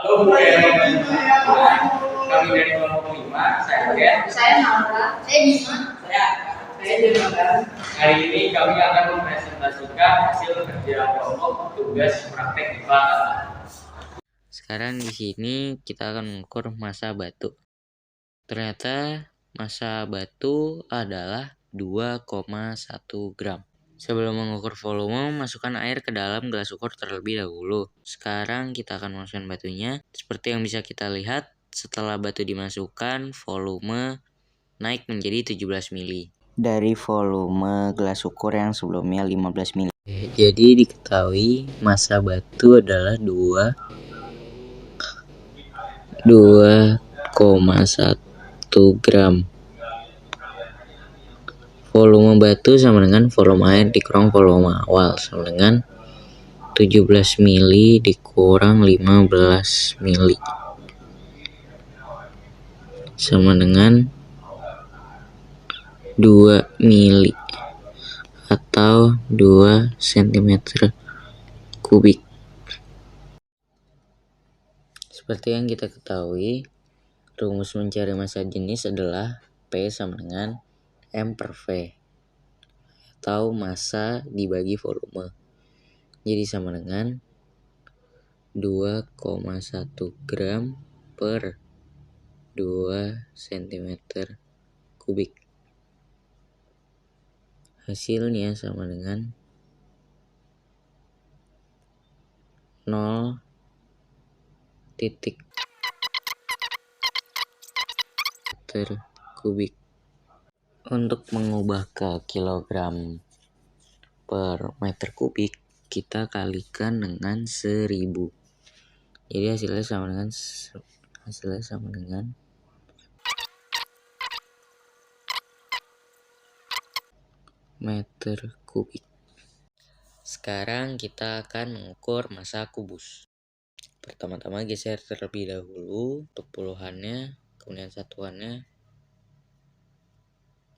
Kami dari kelompok 5, saya Ken. Saya Maura. Saya Bima. Saya Jemagan. Hari ini kami akan mempresentasikan hasil kerja kelompok tugas praktek IPA. Sekarang di sini kita akan mengukur massa batu. Ternyata massa batu adalah 2,1 gram. Sebelum mengukur volume, masukkan air ke dalam gelas ukur terlebih dahulu. Sekarang kita akan memasukkan batunya. Seperti yang bisa kita lihat, setelah batu dimasukkan, volume naik menjadi 17 mili. Dari volume gelas ukur yang sebelumnya 15 mili. Jadi diketahui massa batu adalah 2,1 gram. Volume batu sama dengan volume air dikurang volume awal, sama dengan 17 mili dikurang 15 mili, sama dengan 2 mili atau 2 cm kubik. Seperti yang kita ketahui, rumus mencari massa jenis adalah P sama dengan M per V, atau massa dibagi volume. Jadi sama dengan 2,1 gram per 2 cm kubik. Hasilnya sama dengan 0,0 meter kubik. Untuk mengubah ke kilogram per meter kubik, kita kalikan dengan 1000. Jadi hasilnya sama dengan meter kubik. Sekarang kita akan mengukur massa kubus. Pertama-tama geser terlebih dahulu untuk puluhannya, kemudian satuannya,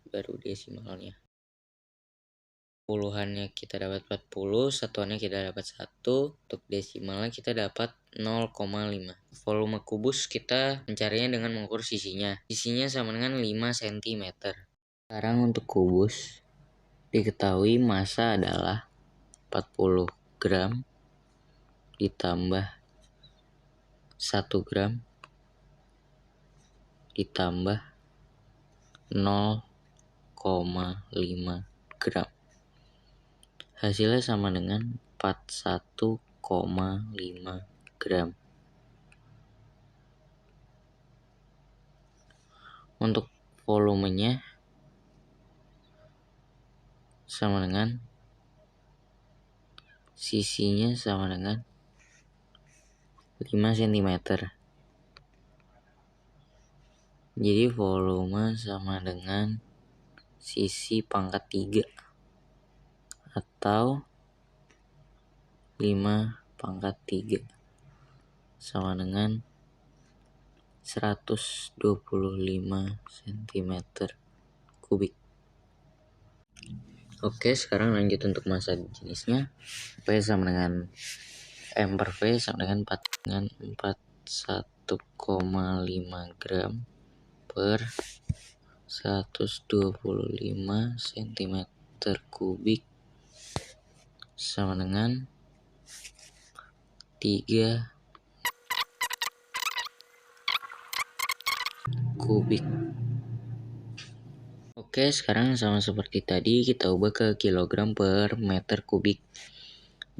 baru desimalnya. Puluhannya kita dapat 40, satuannya kita dapat 1, untuk desimalnya kita dapat 0,5. Volume kubus kita mencarinya dengan mengukur sisinya. Sisinya sama dengan 5 cm. Sekarang untuk kubus, diketahui massa adalah 40 gram ditambah 1 gram ditambah 0,5 gram. Hasilnya sama dengan 41,5 gram. Untuk volumenya sama dengan sisinya sama dengan 5 cm. Jadi volume sama dengan sisi pangkat 3 atau 5 pangkat 3 sama dengan 125 cm kubik. Oke, sekarang lanjut untuk massa jenisnya. P sama dengan M per V sama dengan 41,5 gram per 125 cm kubik sama dengan 3 kubik. Oke, sekarang sama seperti tadi kita ubah ke kilogram per meter kubik.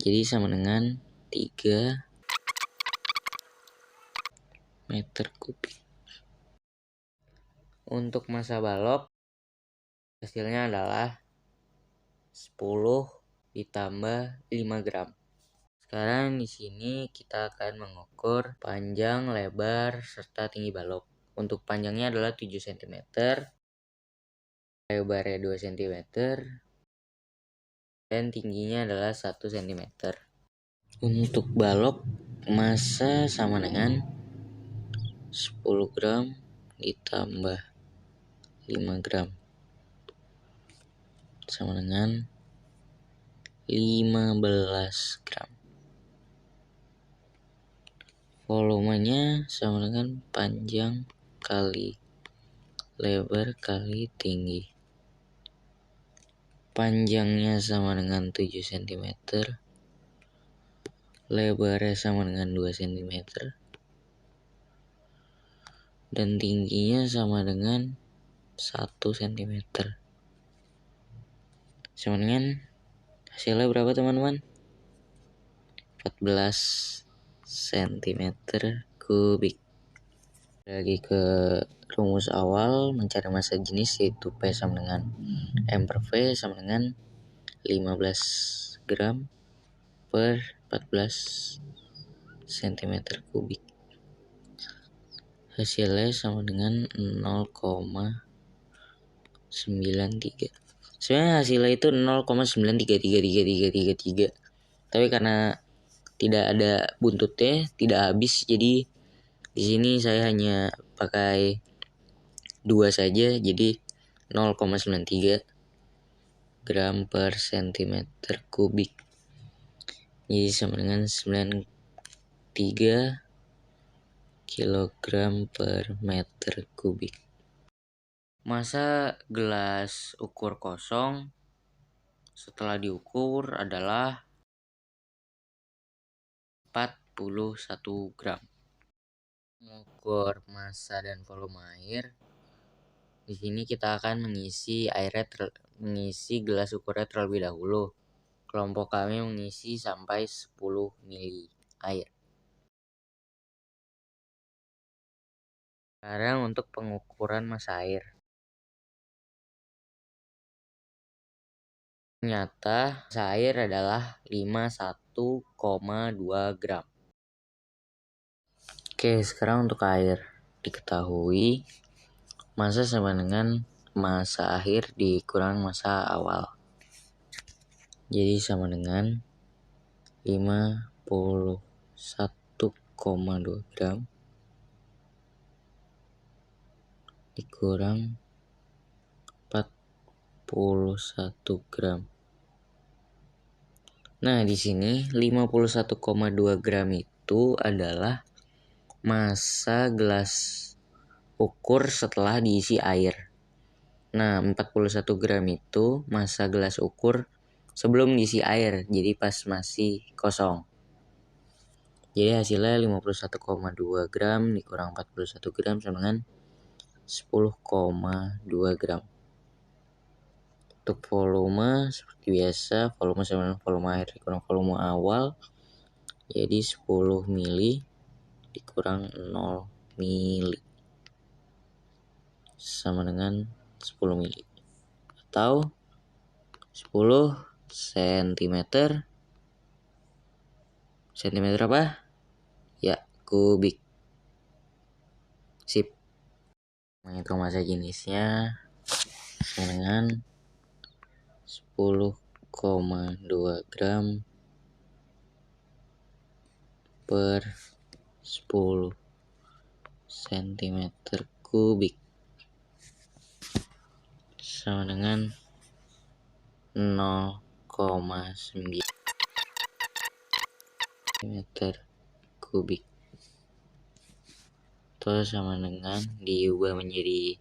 Jadi sama dengan 3 meter kubik. Untuk massa balok, hasilnya adalah 10 ditambah 5 gram. Sekarang di sini kita akan mengukur panjang, lebar, serta tinggi balok. Untuk panjangnya adalah 7 cm, lebarnya 2 cm, dan tingginya adalah 1 cm. Untuk balok, massa sama dengan 10 gram ditambah 5 gram sama dengan 15 gram. Volumenya sama dengan panjang kali lebar kali tinggi. Panjangnya sama dengan 7 cm, lebarnya sama dengan 2 cm, dan tingginya sama dengan 1 cm. Sama dengan hasilnya berapa teman-teman? 14 cm kubik. Lagi ke rumus awal mencari massa jenis, yaitu P sama dengan M per V sama dengan 15 gram per 14 cm kubik. Hasilnya sama dengan 0,93. Sebenarnya hasilnya itu 0,9333333, tapi karena tidak ada buntutnya, tidak habis, jadi di sini saya hanya pakai 2 saja, jadi 0,93 gram per cm kubik. Jadi sama dengan 93 kilogram per meter kubik. Massa gelas ukur kosong setelah diukur adalah 41 gram. Mengukur massa dan volume air. Di sini kita akan mengisi gelas ukurnya terlebih dahulu. Kelompok kami mengisi sampai 10 mili air. Sekarang untuk pengukuran massa air. Ternyata massa air adalah 51,2 gram. Oke, sekarang untuk air. Diketahui massa sama dengan massa akhir dikurang massa awal. Jadi sama dengan 51,2 gram dikurang 41 gram. Nah, di sini 51,2 gram itu adalah massa gelas ukur setelah diisi air. Nah, 41 gram itu massa gelas ukur sebelum diisi air, jadi pas masih kosong. Jadi hasilnya 51,2 gram dikurang 41 gram sama dengan 10,2 gram. Untuk volume seperti biasa, volume sama dengan volume air dikurang volume awal, jadi 10 mili dikurang 0 mili sama dengan 10 mili atau 10 cm. Centimeter apa? Ya, kubik. Sip. Menghitung massa jenisnya sama dengan 10,2 gram per 10 cm kubik sama dengan 0,9 meter kubik. Itu sama dengan diubah menjadi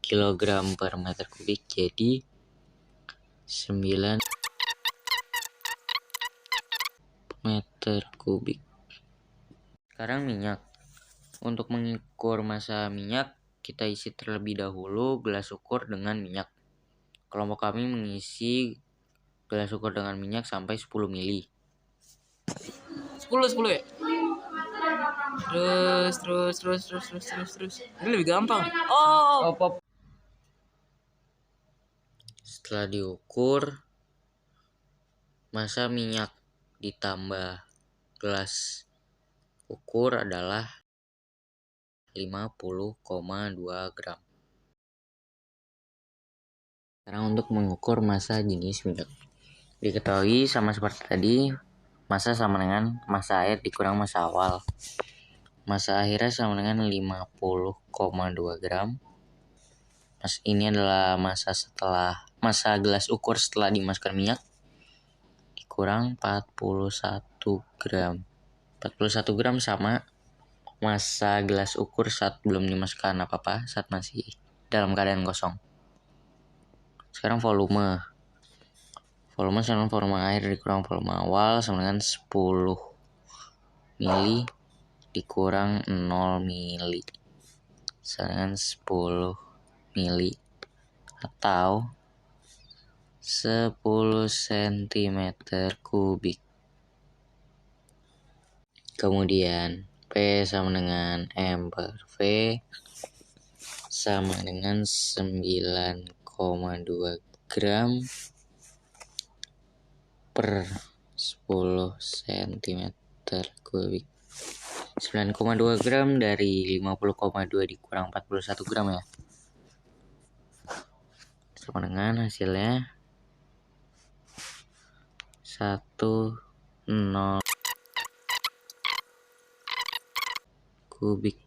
kilogram per meter kubik, jadi 9 meter kubik. Sekarang minyak. Untuk mengukur massa minyak, kita isi terlebih dahulu gelas ukur dengan minyak. Kelompok kami mengisi gelas ukur dengan minyak sampai 10 mili. 10 ya? Terus. Ini lebih gampang. Oh. Setelah diukur, massa minyak ditambah gelas ukur adalah 50,2 gram. Sekarang untuk mengukur massa jenis minyak. Diketahui sama seperti tadi, massa sama dengan massa air dikurang massa awal. Massa akhirnya sama dengan 50,2 gram. Ini adalah massa gelas ukur setelah dimasukkan minyak dikurang 41 gram. 41 gram sama massa gelas ukur saat belum dimasukkan apa-apa, saat masih dalam keadaan kosong. Sekarang volume sama volume air dikurang volume awal sama dengan 10 mili dikurang 0 mili sama dengan 10 mili atau 10 cm kubik. Kemudian P sama dengan M per V sama dengan 9,2 gram per 10 cm kubik. 9,2 gram dari 50,2 dikurang 41 gram ya. Sama dengan hasilnya 10 kubik.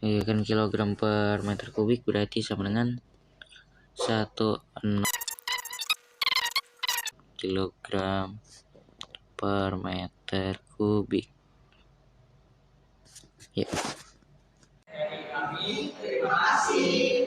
Iya kan, kilogram per meter kubik berarti sama dengan 10 kilogram per meter kubik. Ya. Terima kasih.